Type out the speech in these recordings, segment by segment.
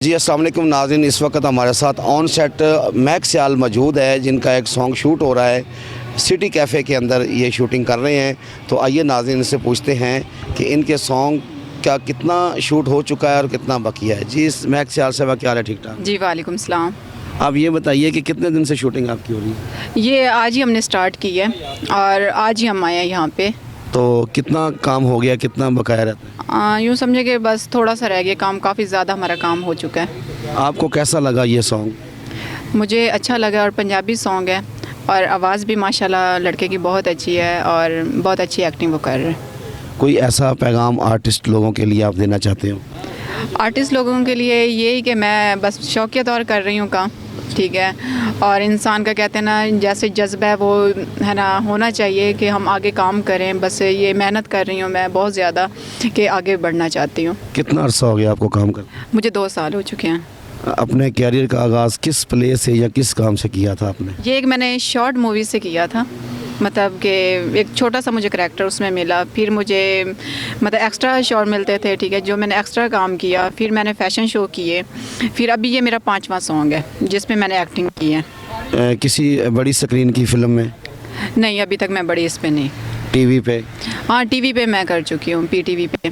जी अस्सलाम वालेकुम नाज़रीन, इस वक्त हमारे साथ ऑन सेट महक सियाल मौजूद है जिनका एक सॉन्ग शूट हो रहा है। सिटी कैफ़े के अंदर ये शूटिंग कर रहे हैं। तो आइए नाज़रीन से पूछते हैं कि इनके सॉन्ग का कितना शूट हो चुका है और कितना बाकी है। जी महक सियाल साहब क्या हाल है? ठीक ठाक जी वालेकुम सलाम। आप ये बताइए कि कितने दिन से शूटिंग आपकी हो रही है? ये आज ही हमने स्टार्ट की है और आज ही हम आए हैं यहाँ पे। तो कितना काम हो गया, कितना बकाया रहता है? यूँ समझे कि बस थोड़ा सा रह गया काम, काफ़ी ज़्यादा हमारा काम हो चुका है। आपको कैसा लगा ये सॉन्ग? मुझे अच्छा लगा और पंजाबी सॉन्ग है और आवाज़ भी माशाल्लाह लड़के की बहुत अच्छी है और बहुत अच्छी एक्टिंग वो कर रहे हैं। कोई ऐसा पैगाम आर्टिस्ट लोगों के लिए आप देना चाहते हो? आर्टिस्ट लोगों के लिए यही कि मैं बस शौकिया तौर कर रही हूँ काम, ठीक है। और इंसान का कहते हैं ना, जैसे जज्बा है वो है ना होना चाहिए कि हम आगे काम करें। बस ये मेहनत कर रही हूँ मैं बहुत ज़्यादा कि आगे बढ़ना चाहती हूँ। कितना अरसा हो गया आपको काम कर? मुझे 2 साल हो चुके हैं। अपने कैरियर का आगाज़ किस प्ले से या किस काम से किया था आपने? ये एक मैंने शॉर्ट मूवी से किया था, मतलब कि एक छोटा सा मुझे करैक्टर उसमें मिला। फिर मुझे मतलब एक्स्ट्रा शॉट मिलते थे, ठीक है, जो मैंने एक्स्ट्रा काम किया। फिर मैंने फ़ैशन शो किए। फिर अभी ये मेरा 5वां सॉन्ग है जिसमें मैंने एक्टिंग की है। किसी बड़ी स्क्रीन की फिल्म में? नहीं, अभी तक मैं बड़ी इस पे नहीं। टीवी पे? हाँ, टीवी पे मैं कर चुकी हूँ, पीटीवी पे,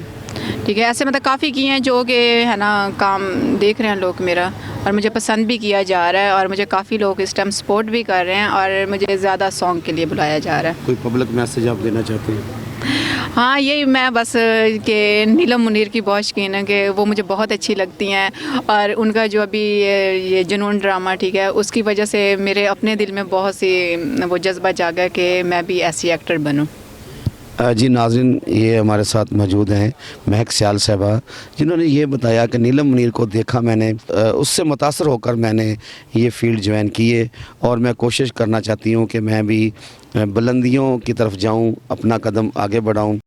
ठीक है। ऐसे मतलब काफ़ी किए हैं जो कि है ना काम देख रहे हैं लोग मेरा, और मुझे पसंद भी किया जा रहा है और मुझे काफ़ी लोग इस टाइम सपोर्ट भी कर रहे हैं और मुझे ज़्यादा सॉन्ग के लिए बुलाया जा रहा है। कोई पब्लिक मैसेज आप देना चाहते हैं? हाँ, यही मैं बस कि नीलम मुनीर की बहुत शौकीन है कि वो मुझे बहुत अच्छी लगती हैं और उनका जो अभी ये जुनून ड्रामा, ठीक है, उसकी वजह से मेरे अपने दिल में बहुत सी वो जज्बा जागा कि मैं भी ऐसी एक्टर बनूं। जी नाज़रीन, ये हमारे साथ मौजूद हैं महक सियाल साहबा, जिन्होंने ये बताया कि नीलम मुनीर को देखा मैंने, उससे मुतासर होकर मैंने ये फील्ड ज्वाइन की है और मैं कोशिश करना चाहती हूँ कि मैं भी बुलंदियों की तरफ जाऊँ, अपना कदम आगे बढ़ाऊँ।